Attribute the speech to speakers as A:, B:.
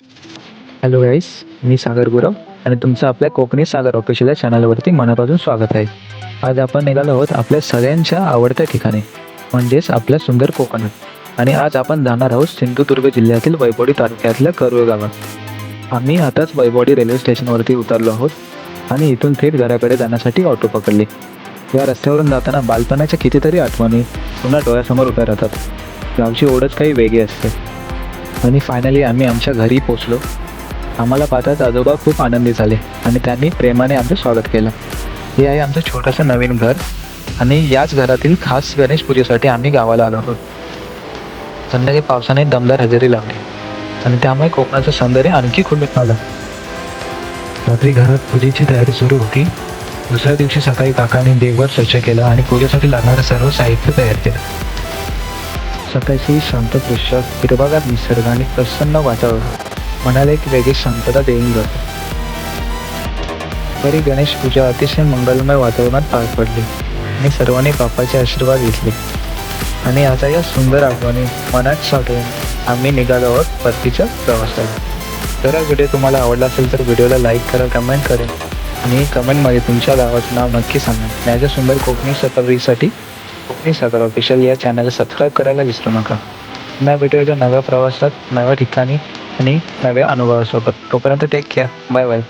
A: Hello गाईस, मी सागर गुरव आणि तुमचं आपल्या कोकणी सागर ऑफिशियल या चॅनलवरती मनापासून स्वागत आहे. आज आपण निघालो आहोत आपल्या सगळ्यांच्या आवडत्या ठिकाणी, म्हणजेच आपल्या सुंदर कोकणात. आणि आज आपण जाणार आहोत सिंधुदुर्ग जिल्ह्यातील वैभववाडी तालुक्यातल्या करूळ गावात. आम्ही आताच वैभववाडी रेल्वे स्टेशनवरती उतरलो आहोत आणि इथून थेट घराकडे जाण्यासाठी ऑटो पकडले. या रस्त्यावरून जाताना बालपणाच्या कितीतरी आठवणी पुन्हा डोळ्यासमोर उभ्या राहतात. गावची ओढच काही वेगळी असते. आणि फायनली आम्ही आमच्या घरी पोचलो. आम्हाला पाहताच आजोबा खूप आनंदी झाले आणि त्यांनी प्रेमाने आमचं स्वागत केलं. हे आहे आमचं छोटंसं नवीन घर आणि याच घरातील खास गणेश पूजेसाठी आम्ही गावाला आलो आहोत. संध्याकाळी पावसाने दमदार हजेरी लावली आणि त्यामुळे कोकणाचं सौंदर्य आणखी खुलून आलं. रात्री घरात पूजेची तयारी सुरू होती. दुसऱ्या दिवशी सकाळी काकाने देवघर स्वच्छ केलं आणि पूजेसाठी लागणारं सर्व साहित्य तयार केलं. सकाळची शांत दृश्य, हिरवागार निसर्ग आणि प्रसन्न वातावरण मनाला एक वेगळी शांतता देऊन जाते. बरी गणेश पूजा अतिशय मंगलमय वातावरणात पार पडली आणि सर्वांनी बाप्पाचे आशीर्वाद घेतले. आणि आता या सुंदर आठवणी मनात साठवून आम्ही निघालो आहोत परतीच्या प्रवासाला. जर हा व्हिडिओ तुम्हाला आवडला असेल तर व्हिडिओला लाईक करा, कमेंट करा आणि कमेंटमध्ये तुमच्या गावाचं नाव नक्की सांगा. माझ्या सुंदर कोकणी सफरीसाठी कोकणी सागर ऑफिशियल या चॅनलला सबस्क्राईब करायला विसरू नका. पुन्हा भेटूया नव्या प्रवासात, नव्या ठिकाणी आणि नव्या अनुभवासोबत. तोपर्यंत टेक केअर. Bye bye.